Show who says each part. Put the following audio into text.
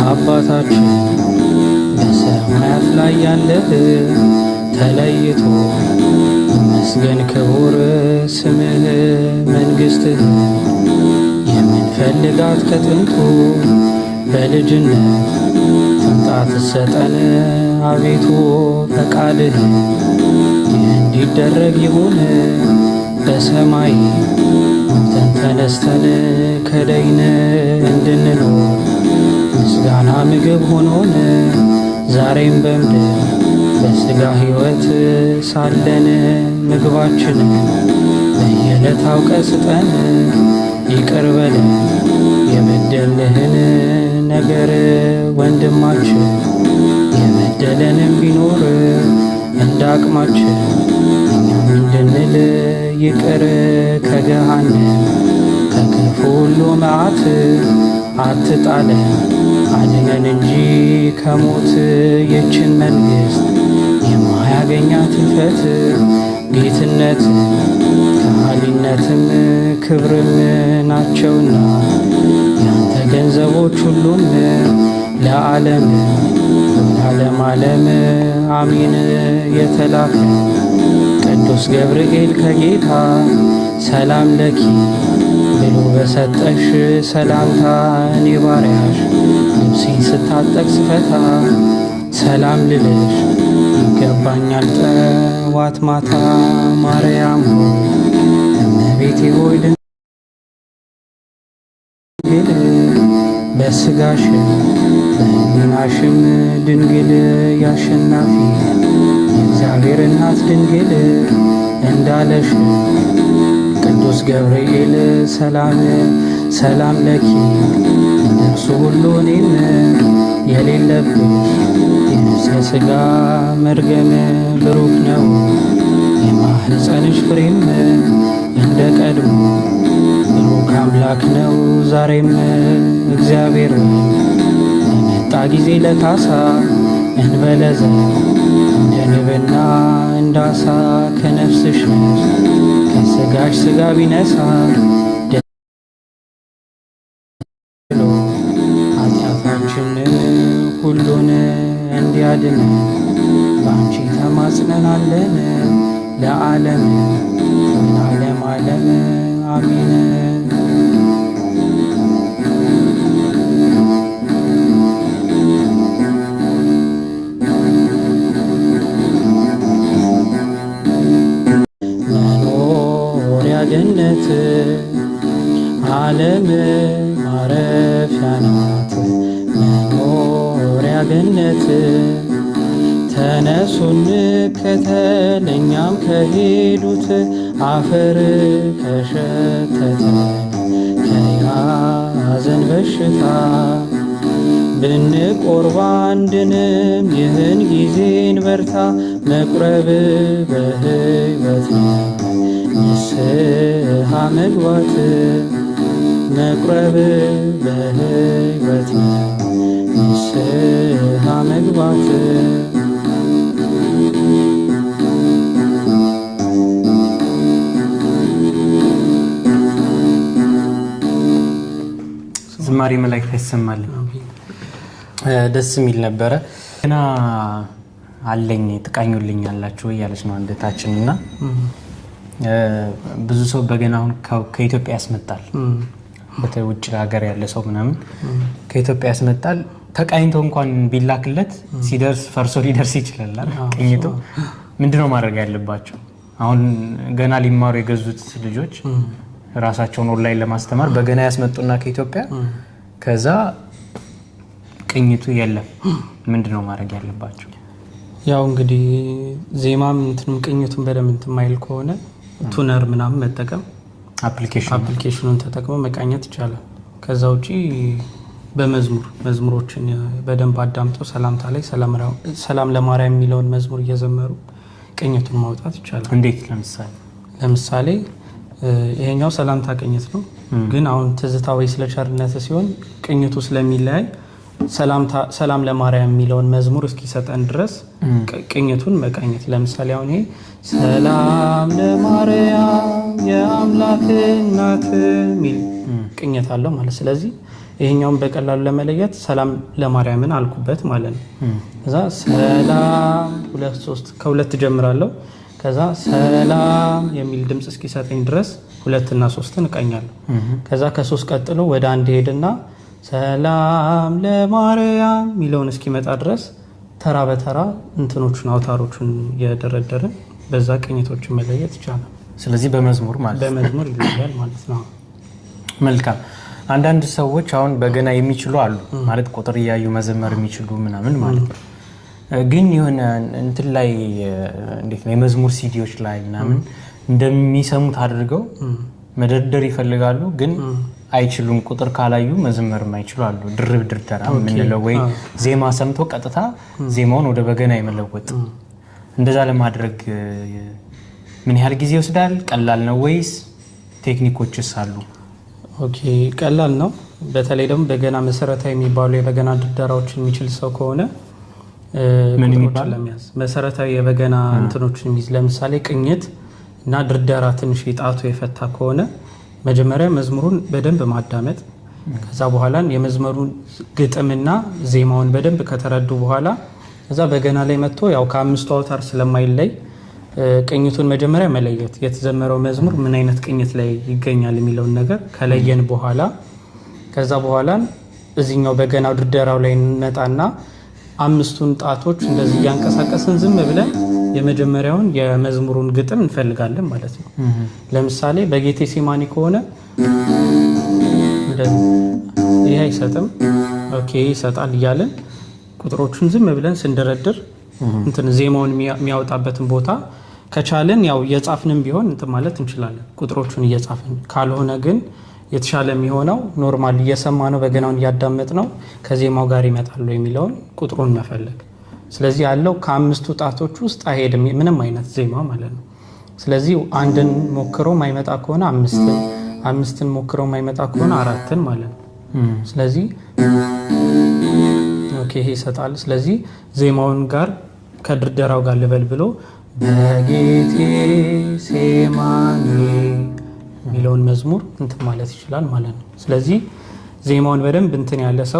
Speaker 1: አባታችን በሰማያት ላይ ያለህ ተለይቶ ይመስገን ክቡር ስምህ። መንግሥትህ የምንፈልጋት ከጥንቱ በልጅነት ትምጣት ሰጠን አቤቱ ፈቃድህ እንዲደረግ ይሁን በሰማይ ሞተን ተነስተን ከደይን እንድንኖር ምስጋና ምግብ ሆኖን ዛሬም በምድር በሥጋ ሕይወት ሳለን ምግባችን በየዕለት አውቀ ስጠን። ይቅር በለን የበደልንህን ነገር ወንድማችን የበደለንም ቢኖር እንደ አቅማችን እኛም እንድንል ይቅር ከገሃነም ከክፉ ሁሉ መዓት አትጣለን አድነን እንጂ ከሞት ይችን መንግሥት የማያገኛት እልፈት ጌትነት ከሃሊነትም ክብርም ናቸውና ያንተ ገንዘቦች ሁሉም ለዓለም ለዓለም ዓለም አሜን። የተላከ ቅዱስ ገብርኤል ከጌታ ሰላም ለኪ ብሎ በሰጠሽ ሰላምታ እኔ ባሪያሽ ልብሴን ስታጠቅ ስፈታ ሰላም ልልሽ ይገባኛል ጠዋት ማታ። ማርያም ሆይ እመቤቴ ሆይ ድንግል በሥጋሽም በሕሊናሽም ድንግል ያሸናፊ የእግዚአብሔር እናት ድንግል እንዳለሽ ቅዱስ ገብርኤል ሰላም ለኪ እነርሱ ሁሉ እኔም የሌለብሽ የነፍሰ ሥጋ መርገም ብሩክ ነው የማኅፀንሽ ፍሬም እንደ ቀድሞ ብሩክ አምላክ ነው ዛሬም እግዚአብሔር በመጣ ጊዜ ለካሳ እንበለዘ እንደ ንብና እንዳሳ ከነፍስሽ ነፍስ ከሥጋሽ ሥጋ ቢነሳ ደሎ ኃጢአታችንን ሁሉን እንዲያድን በአንቺ ተማጽነናለን ለዓለም ለዓለም ዓለም አሜን። ገነት ዓለም ማረፊያ ናት መኖሪያ ገነት። ተነሱ እንከተል እኛም ከሄዱት አፈር ከሸተተ ከያዘን በሽታ ብንቆርብ አንድንም ይህን ጊዜን በርታ መቁረብ በሕይወት ነው ንስሐ መግባት መቁረብ በሕይወት ነው ንስሐ መግባት።
Speaker 2: ዝማሬ መላእክት ያሰማል። ደስ የሚል ነበረ። ገና አለኝ ትቃኙልኝ አላችሁ እያለች ነው አንደታችን እና ብዙ ሰው በገና አሁን ከኢትዮጵያ ያስመጣል። በተለይ ውጭ ሀገር ያለ ሰው ምናምን ከኢትዮጵያ ያስመጣል። ተቃኝቶ እንኳን ቢላክለት ሲደርስ ፈርሶ ሊደርስ ይችላል። ቅኝቶ ምንድነው ማድረግ ያለባቸው? አሁን ገና ሊማሩ የገዙት ልጆች ራሳቸውን ኦንላይን ለማስተማር በገና ያስመጡና ከኢትዮጵያ ከዛ ቅኝቱ የለም። ምንድነው ማድረግ ያለባቸው?
Speaker 1: ያው እንግዲህ ዜማም እንትንም ቅኝቱን በደንብ እንትን ማይል ከሆነ ቱነር ምናምን መጠቀም አፕሊኬሽኑን ተጠቅሞ መቃኘት ይቻላል። ከዛ ውጪ መዝሙሮችን በደንብ አዳምጠው ሰላምታ ላይ ሰላም ለማርያም የሚለውን መዝሙር እየዘመሩ ቅኝቱን ማውጣት ይቻላል።
Speaker 2: እንዴት?
Speaker 1: ለምሳሌ ይሄኛው ሰላምታ ቅኝት ነው፣ ግን አሁን ትዝታ ወይ ስለ ቸርነት ሲሆን ቅኝቱ ስለሚለያይ ሰላም ለማርያም የሚለውን መዝሙር እስኪሰጠን ድረስ ቅኝቱን መቃኘት። ለምሳሌ አሁን ይሄ ሰላም ለማርያም የአምላክ እናት የሚል ቅኝት አለው ማለት። ስለዚህ ይሄኛውን በቀላሉ ለመለየት ሰላም ለማርያምን አልኩበት ማለት ነው። ከዛ ሰላም 2 3 ከ2 ጀምራለሁ። ከዛ ሰላም የሚል ድምጽ እስኪሰጠኝ ድረስ 2 እና 3ን እቀኛለሁ። ከዛ ከ3 ቀጥሎ ወደ 1 ሄድና ሰላም ለማርያም ሚለውን እስኪመጣ ድረስ ተራ በተራ እንትኖቹን አውታሮቹን የደረደርን በዛ ቅኝቶችን መለየት ይቻላል።
Speaker 2: ስለዚህ በመዝሙር
Speaker 1: ይለያል ማለት ነው።
Speaker 2: መልካም። አንዳንድ ሰዎች አሁን በገና የሚችሉ አሉ ማለት ቁጥር እያዩ መዘመር የሚችሉ ምናምን ማለት ነው። ግን የሆነ እንትን ላይ እንዴት ነው የመዝሙር ሲዲዎች ላይ ምናምን እንደሚሰሙት አድርገው መደርደር ይፈልጋሉ፣ ግን አይችሉም። ቁጥር ካላዩ መዘመር የማይችሉ አሉ። ድርብ ድርደራ የምንለው ወይ ዜማ ሰምቶ ቀጥታ ዜማውን ወደ በገና የመለወጥ። እንደዛ ለማድረግ ምን ያህል ጊዜ ይወስዳል? ቀላል ነው ወይስ ቴክኒኮችስ አሉ?
Speaker 1: ኦኬ፣ ቀላል ነው። በተለይ ደግሞ በገና መሰረታዊ የሚባሉ የበገና ድርደራዎችን የሚችል ሰው ከሆነ
Speaker 2: ምን ይባላል?
Speaker 1: መሰረታዊ የበገና እንትኖችን የሚይዝ ለምሳሌ ቅኝት እና ድርደራ ትንሽ ጣቱ የፈታ ከሆነ መጀመሪያ መዝሙሩን በደንብ ማዳመጥ፣ ከዛ በኋላ የመዝሙሩን ግጥምና ዜማውን በደንብ ከተረዱ በኋላ እዛ በገና ላይ መጥቶ ያው ከ5 አውታር ስለማይለይ ቅኝቱን መጀመሪያ መለየት፣ የተዘመረው መዝሙር ምን አይነት ቅኝት ላይ ይገኛል የሚለውን ነገር ከለየን በኋላ ከዛ በኋላ እዚህኛው በገናው ድርደራው ላይ እንመጣና 5ቱን ጣቶች እንደዚህ እያንቀሳቀስን ዝም ብለን የመጀመሪያውን የመዝሙሩን ግጥም እንፈልጋለን ማለት ነው። ለምሳሌ በጌቴሴማኒ ከሆነ ይሄ አይሰጥም፣ ኦኬ ይሰጣል እያለን ቁጥሮቹን ዝም ብለን ስንደረድር እንትን ዜማውን የሚያወጣበትን ቦታ ከቻለን ያው እየጻፍንም ቢሆን እንትን ማለት እንችላለን፣ ቁጥሮቹን እየጻፍን። ካልሆነ ግን የተሻለ የሚሆነው ኖርማል እየሰማ ነው በገናውን እያዳመጥ ነው ከዜማው ጋር ይመጣሉ የሚለውን ቁጥሩን መፈለግ። ስለዚህ ያለው ከ5ቱ ጣቶች ውስጥ አይሄድም ምንም አይነት ዜማ ማለት ነው። ስለዚህ 1ን ሞክሮ ማይመጣ ከሆነ 5ን ሞክሮ ማይመጣ ከሆነ 4ን ማለት ነው። ስለዚህ ኦኬ ይሄ ይሰጣል። ስለዚህ ዜማውን ጋር ከድርደራው ጋር ልበል ብሎ በጌቴሴማኒ የሚለውን መዝሙር እንትን ማለት ይችላል ማለት ነው። ስለዚህ ዜማውን በደንብ እንትን ያለ ሰው